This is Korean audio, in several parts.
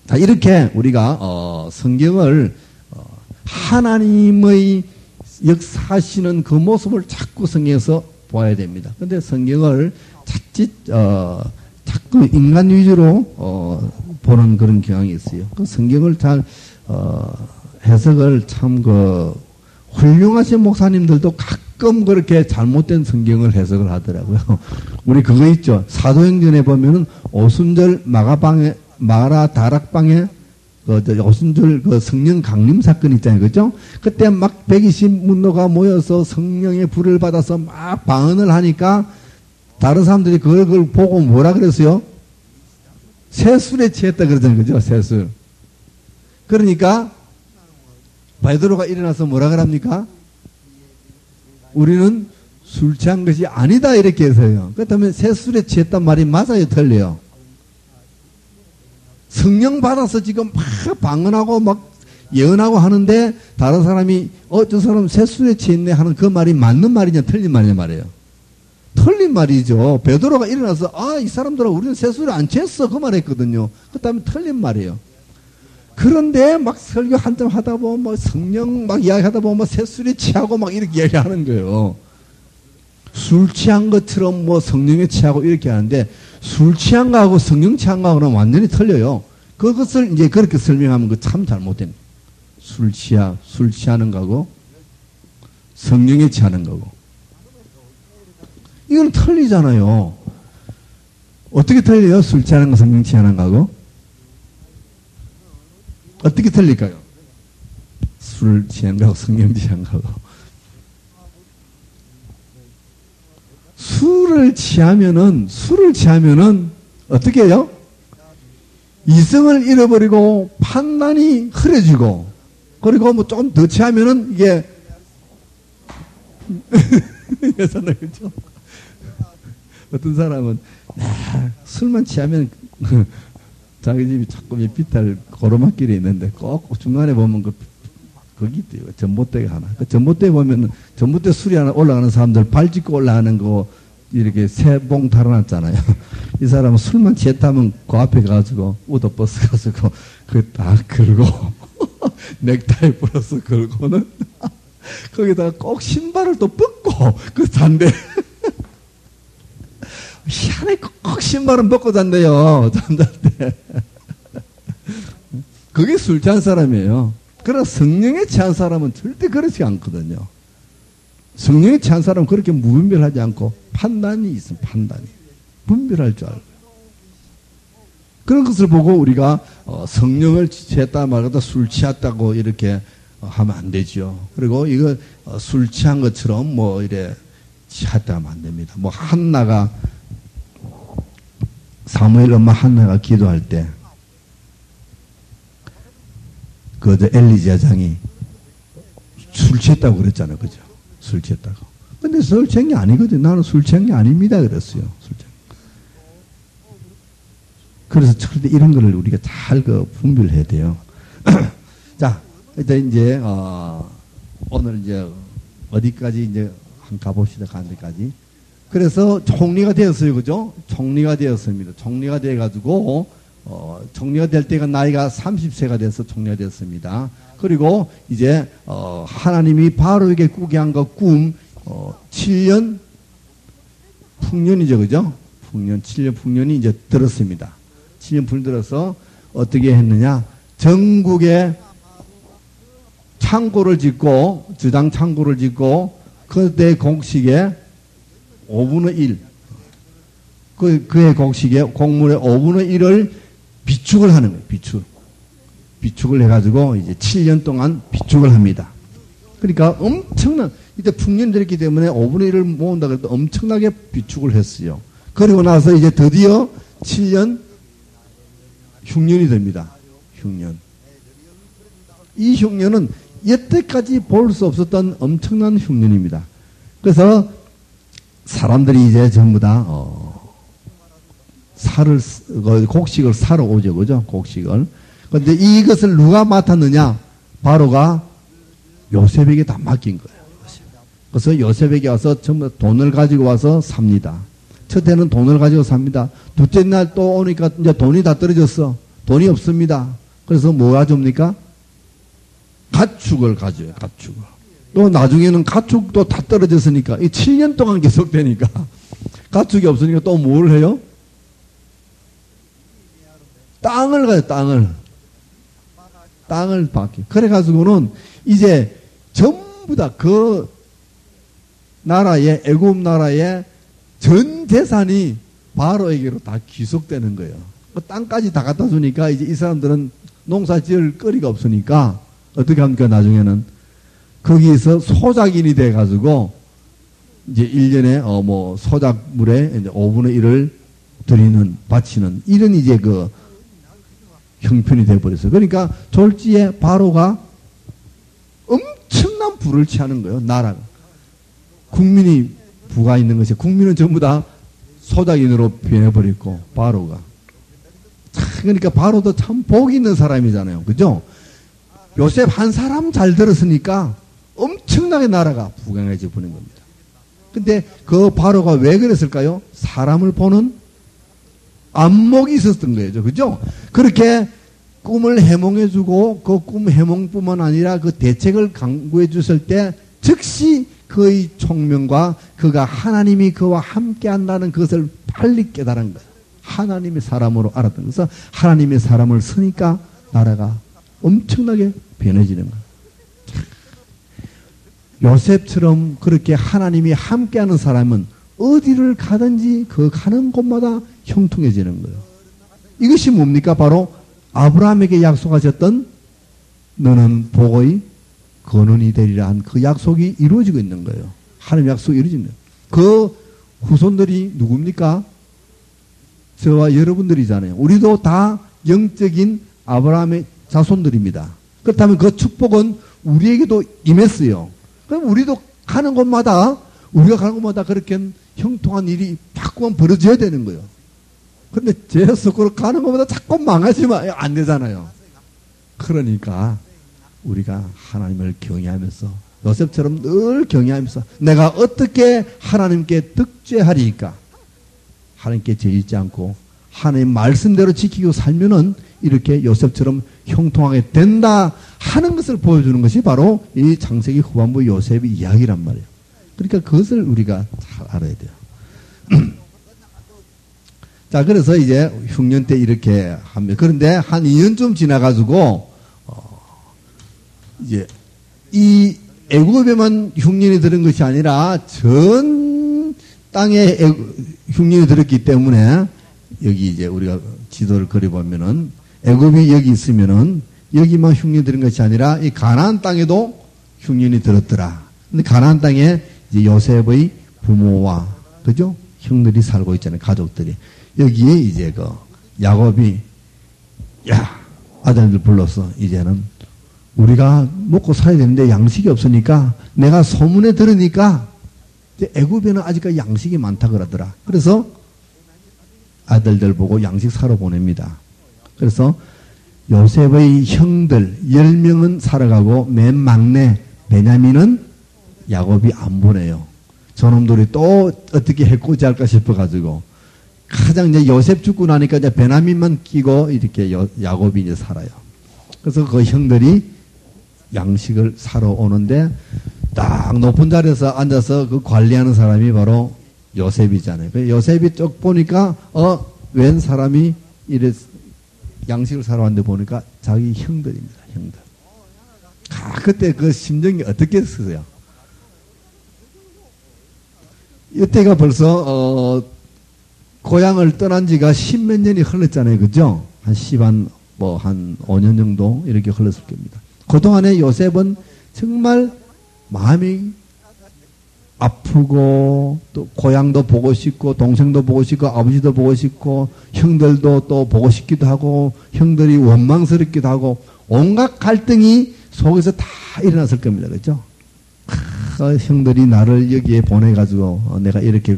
자, 이렇게 우리가 성경을 하나님의 역사하시는 그 모습을 자꾸 성경에서 보아야 됩니다. 근데 성경을 자칫 자꾸 인간 위주로 보는 그런 경향이 있어요. 그 성경을 잘 해석을 참 훌륭하신 목사님들도 가끔 그렇게 잘못된 성경을 해석을 하더라고요. 우리 그거 있죠. 사도행전에 보면은 오순절 마라 다락방에 오순절 성령 강림 사건 있잖아요. 그죠? 그때 막 120문도가 모여서 성령의 불을 받아서 막 방언을 하니까 다른 사람들이 그걸 보고 뭐라 그랬어요? 새술에 취했다 그러잖아요. 그죠? 새술. 그러니까 베드로가 일어나서 뭐라 그럽니까? 우리는 술 취한 것이 아니다 이렇게 해서요. 그렇다면 새술에 취했단 말이 맞아요? 틀려요? 성령 받아서 지금 막 방언하고 막 예언하고 하는데 다른 사람이 저 사람 새술에 취했네 하는 그 말이 맞는 말이냐 틀린 말이냐 말이에요. 틀린 말이죠. 베드로가 일어나서 이 사람들은 우리는 새술에 안 취했어 그 말했거든요. 그다음에 틀린 말이에요. 그런데 막 설교 한참 하다 보면 뭐 성령 막 이야기하다 보면 새술에 취하고 막 이렇게 이야기하는 거예요. 술 취한 것처럼 뭐 성령에 취하고 이렇게 하는데 술 취한 거하고 성령 취한 거하고는 완전히 틀려요. 그것을 이제 그렇게 설명하면 그 참 잘못된 거예요. 술 취하는 거하고 성령에 취하는 거고. 이건 틀리잖아요. 어떻게 틀려요? 술 취하는 거 성령 취하는 거하고? 어떻게 틀릴까요? 술 취한 거하고 성령 취한 거하고. 술을 취하면은 어떻게 해요? 이성을 잃어버리고 판단이 흐려지고, 그리고 뭐 조금 더 취하면은 이게 그렇죠? 어떤 사람은 술만 취하면 자기 집이 자꾸 비탈 고로막길이 있는데 꼭 중간에 보면 거기 있대요. 전봇대가 하나. 그 전봇대 보면은 전봇대 술이 하나 올라가는 사람들 발 짚고 올라가는 거 이렇게 세 봉 달아놨잖아요. 이 사람은 술만 취했다면 그 앞에 가지고 우도버스 가지고 그 딱 걸고 넥타이 풀어서 걸고는 거기다가 꼭 신발을 또 벗고 그 잔대 희한해. 꼭 신발은 벗고 잔대요. 잠잘 때. 그게 술 취한 사람이에요. 그러나 성령에 취한 사람은 절대 그렇지 않거든요. 성령에 취한 사람은 그렇게 무분별하지 않고 판단이 있습니다. 판단이. 분별할 줄 알고. 그런 것을 보고 우리가 성령을 취했다 말하다 술 취했다고 이렇게 하면 안 되죠. 그리고 이거 술 취한 것처럼 뭐 이래 취했다 하면 안 됩니다. 뭐 한나가 사무엘 엄마 한나가 기도할 때 엘리 여장이 술 취했다고 그랬잖아요. 그죠? 술 취했다고. 근데 술 취한 게 아니거든. 나는 술 취한 게 아닙니다. 그랬어요. 술 취한. 그래서 절대 이런 거를 우리가 잘 분별해야 돼요. 자, 일단 이제, 오늘 이제 어디까지 이제 한번 가봅시다. 가는 데까지. 그래서 총리가 되었어요. 그죠? 총리가 되었습니다. 총리가 돼가지고, 총리가 될 때가 나이가 30세가 돼서 총리가 되었습니다. 그리고 이제 하나님이 바로에게 꾸게 한 그 꿈 7년 풍년이죠. 그죠? 7년 풍년이 이제 들었습니다. 7년 풍년 들어서 어떻게 했느냐? 전국에 창고를 짓고 주당 창고를 짓고 그때 곡식에 5분의 1 그의 곡식에 곡물의 5분의 1을 비축을 하는 거예요. 비축을 해가지고 이제 7년 동안 비축을 합니다. 그러니까 엄청난, 이때 풍년이 됐기 때문에 5분의 1을 모은다 그래도 엄청나게 비축을 했어요. 그리고 나서 이제 드디어 7년 흉년이 됩니다. 흉년. 이 흉년은 여태까지 볼 수 없었던 엄청난 흉년입니다. 그래서 사람들이 이제 전부 다 곡식을 사러 오죠. 그죠? 곡식을. 그런데 이것을 누가 맡았느냐? 바로가 요셉에게 다 맡긴 거예요. 그래서 요셉에게 와서 전부 돈을 가지고 와서 삽니다. 첫 해는 돈을 가지고 삽니다. 둘째 날 또 오니까 이제 돈이 다 떨어졌어. 돈이 없습니다. 그래서 뭐 가져옵니까? 가축을 가져요, 가축을. 또 나중에는 가축도 다 떨어졌으니까, 이 7년 동안 계속되니까, 가축이 없으니까 또 뭘 해요? 땅을 가요, 땅을. 땅을 받기. 그래가지고는 이제 전부 다 그 나라의, 애굽 나라의 전 재산이 바로에게로 다 귀속되는 거예요. 그 땅까지 다 갖다 주니까 이제 이 사람들은 농사 지을 거리가 없으니까 어떻게 합니까? 나중에는 거기에서 소작인이 돼가지고 이제 1년에 뭐 소작물에 이제 5분의 1을 드리는, 바치는 이런 이제 그 형편이 돼버렸어요. 그러니까 졸지에 바로가 엄청난 부를 취하는 거예요. 나라가. 국민이 부가 있는 것이, 국민은 전부 다 소작인으로 변해버렸고, 바로가. 그러니까 바로도 참 복 있는 사람이잖아요. 그죠? 요셉 한 사람 잘 들었으니까 엄청나게 나라가 부강해져 버린 겁니다. 근데 그 바로가 왜 그랬을까요? 사람을 보는 안목이 있었던 거예요. 그죠? 그렇게 꿈을 해몽해주고 그 꿈 해몽뿐만 아니라 그 대책을 강구해 줬을 때 즉시 그의 총명과 그가 하나님이 그와 함께 한다는 것을 빨리 깨달은 거예요. 하나님의 사람으로 알았던 거예요. 그래서 하나님의 사람을 쓰니까 나라가 엄청나게 변해지는 거예요. 요셉처럼 그렇게 하나님이 함께하는 사람은 어디를 가든지 그 가는 곳마다 형통해지는 거예요. 이것이 뭡니까? 바로 아브라함에게 약속하셨던 너는 복의 근원이 되리라 한 그 약속이 이루어지고 있는 거예요. 하나님 약속이 이루어지는 거예요. 그 후손들이 누굽니까? 저와 여러분들이잖아요. 우리도 다 영적인 아브라함의 자손들입니다. 그렇다면 그 축복은 우리에게도 임했어요. 그럼 우리도 가는 곳마다, 우리가 가는 곳마다 그렇게 형통한 일이 자꾸만 벌어져야 되는 거예요. 근데 제 속으로 가는 것보다 자꾸 망하지만 안 되잖아요. 그러니까 우리가 하나님을 경외하면서 요셉처럼 늘 경외하면서 내가 어떻게 하나님께 득죄하리까? 하나님께 죄짓지 않고 하나님 말씀대로 지키고 살면은 이렇게 요셉처럼 형통하게 된다 하는 것을 보여주는 것이 바로 이 창세기 후반부 요셉의 이야기란 말이에요. 그러니까 그것을 우리가 잘 알아야 돼요. 자, 그래서 이제 흉년 때 이렇게 합니다. 그런데 한 2년쯤 지나가지고, 이제 이 애굽에만 흉년이 들은 것이 아니라 전 땅에 흉년이 들었기 때문에 여기 이제 우리가 지도를 그려보면은 애굽이 여기 있으면은 여기만 흉년이 들은 것이 아니라 이 가나안 땅에도 흉년이 들었더라. 근데 가나안 땅에 이제 요셉의 부모와, 그죠? 형들이 살고 있잖아요. 가족들이. 여기에 이제 그 야곱이 야 아들들 불러서 이제는 우리가 먹고 살아야 되는데 양식이 없으니까 내가 소문에 들으니까 애굽에는 아직까지 양식이 많다 그러더라. 그래서 아들들 보고 양식 사러 보냅니다. 그래서 요셉의 형들 10명은 살아가고 맨 막내 베냐민은 야곱이 안 보내요. 저놈들이 또 어떻게 해코지 할까 싶어가지고 가장 이제 요셉 죽고 나니까 이제 베냐민만 끼고 이렇게 야곱이 이제 살아요. 그래서 그 형들이 양식을 사러 오는데 딱 높은 자리에서 앉아서 그 관리하는 사람이 바로 요셉이잖아요. 그 요셉이 쭉 보니까 웬 사람이 이래 양식을 사러 왔는데 보니까 자기 형들입니다. 형들. 그때 그 심정이 어떻게 했어요? 이때가 벌써 고향을 떠난 지가 10몇 년이 흘렀잖아요. 그죠? 한 5년 정도 이렇게 흘렀을 겁니다. 그동안에 요셉은 정말 마음이 아프고 또 고향도 보고 싶고 동생도 보고 싶고 아버지도 보고 싶고 형들도 또 보고 싶기도 하고 형들이 원망스럽기도 하고 온갖 갈등이 속에서 다 일어났을 겁니다. 그죠? 형들이 나를 여기에 보내가지고 내가 이렇게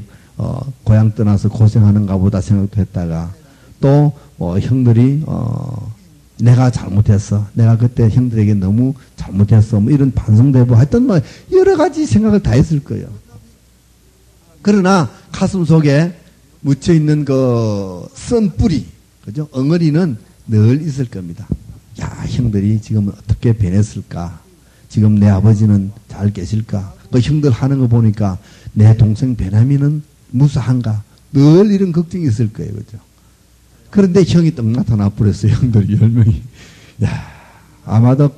고향 떠나서 고생하는가 보다 생각도 했다가 또 형들이 내가 잘못했어. 내가 그때 형들에게 너무 잘못했어. 뭐 이런 반성대보 하여튼 뭐 여러 가지 생각을 다 했을 거예요. 그러나 가슴 속에 묻혀 있는 그 쓴 뿌리, 그죠? 엉어리는 늘 있을 겁니다. 야, 형들이 지금 어떻게 변했을까? 지금 내 아버지는 잘 계실까? 그 형들 하는 거 보니까 내 동생 베냐민은 무사한가? 늘 이런 걱정이 있을 거예요. 그죠? 그런데 형이 딱 나타나 버렸어요. 형들이 10명이. 야, 아마도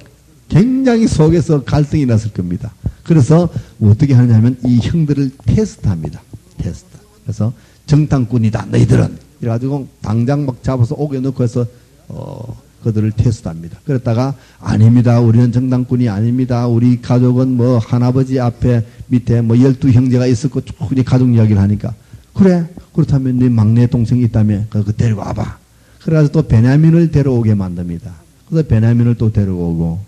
굉장히 속에서 갈등이 났을 겁니다. 그래서 어떻게 하냐면 이 형들을 테스트합니다. 테스트. 그래서 정탐꾼이다 너희들은. 이래가지고 당장 막 잡아서 옥에 넣고 해서 그들을 테스트합니다. 그랬다가 아닙니다. 우리는 정탐꾼이 아닙니다. 우리 가족은 뭐 할아버지 앞에 밑에 뭐 12형제가 있었고 쭉 가족 이야기를 하니까 그래 그렇다면 네 막내 동생이 있다며 그 데리고 와봐. 그래가지고 또 베냐민을 데려오게 만듭니다. 그래서 베냐민을 또 데려오고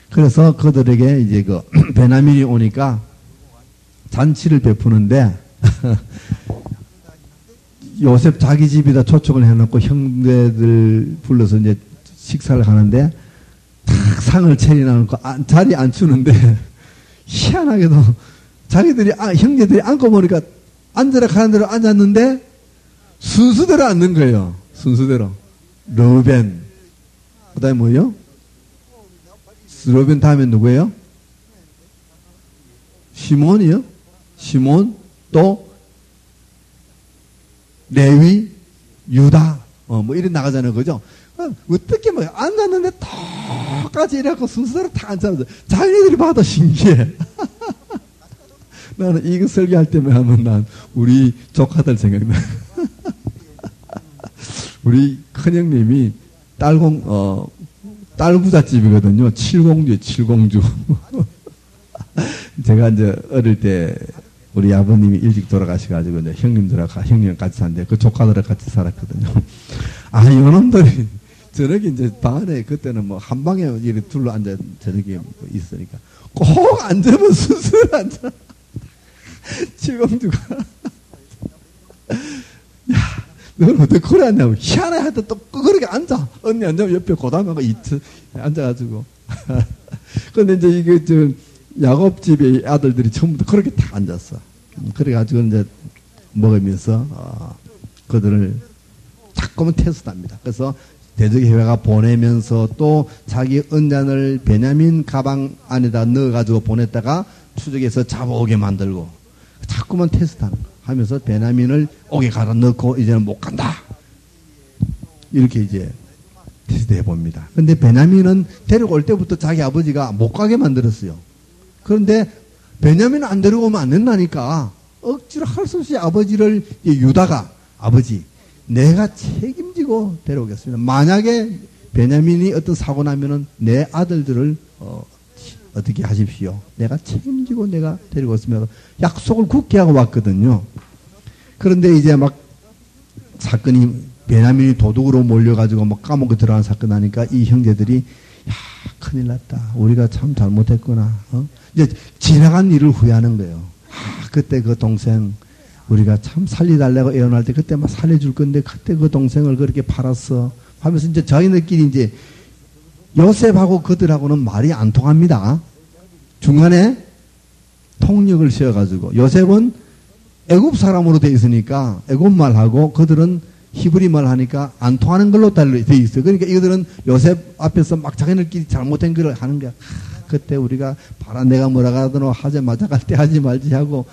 그래서 그들에게 이제 그 베냐민이 오니까 잔치를 베푸는데 요셉 자기 집에다 초청을 해놓고 형제들 불러서 이제 식사를 하는데 탁 상을 차려놓고 자리에 앉추는데 희한하게도 자기들이 형제들이 앉고 보니까 앉으라 가는 대로 앉았는데 순수대로 앉는 거예요. 순수대로. 르벤 그 다음에 뭐요? 르벤 다음에 누구예요? 시몬이요? 시몬 또 레위 유다 뭐 이래 나가잖아요. 그죠? 어떻게 뭐 앉았는데 똑같이 이래갖고 순서대로 다 앉았어. 자기네들이 봐도 신기해. 나는 이거 설교할 때만 하면 난 우리 조카들 생각나. 우리 큰형님이 딸부잣집이거든요. 칠공주. 제가 이제 어릴 때 우리 아버님이 일찍 돌아가셔가지고 이제 형님 같이 사는데 그 조카들하고 같이 살았거든요. 요놈들이 저녁에 이제 방 안에 그때는 뭐 한 방에 이렇게 둘러 앉아 저녁에 있으니까 꼭 앉으면 순수를 앉아. 칠공주가 야, 너는 어떻게 그래 앉냐고 희한해 하여튼 또 그렇게 앉아. 언니 앉으면 옆에 고담하고 앉아가지고. 근데 이제 이게 야곱 집의 아들들이 전부 다 그렇게 다 앉았어. 그래가지고 이제 먹으면서 그들을 자꾸만 테스트합니다. 그래서 대적회가 보내면서 또 자기 은잔을 베냐민 가방 안에다 넣어가지고 보냈다가 추적해서 잡아오게 만들고 자꾸만 테스트하는 거 하면서 베냐민을 옥에 갈아 넣고 이제는 못 간다. 이렇게 이제 테스트해 봅니다. 근데 베냐민은 데리고 올 때부터 자기 아버지가 못 가게 만들었어요. 그런데 베냐민은 안 데려오면 안 된다니까 억지로 할 수 없이 아버지를 유다가 아버지 내가 책임지고 데려오겠습니다. 만약에 베냐민이 어떤 사고 나면은 내 아들들을 어떻게 하십시오. 내가 책임지고 내가 데리고 왔으면 약속을 굳게 하고 왔거든요. 그런데 이제 막 사건이 베냐민이 도둑으로 몰려가지고 막 감옥에 들어간 사건 하니까 이 형제들이 야 큰일 났다. 우리가 참 잘못했구나. 이제 지나간 일을 후회하는 거예요. 그때 그 동생 우리가 참 살리달라고 애원할 때 그때 막 살려줄 건데 그때 그 동생을 그렇게 팔았어 하면서 이제 저희들끼리 이제 요셉하고 그들하고는 말이 안 통합니다. 중간에 통역을 씌워가지고 요셉은 애굽 사람으로 돼 있으니까 애굽 말하고 그들은 히브리 말 하니까 안 통하는 걸로 돼 있어요. 그러니까 이들은 요셉 앞에서 막 자기들끼리 잘못된 글을 하는 거야. 그때 우리가 봐라 내가 뭐라 하더노 하자마자 갈 때 하지 말지 하고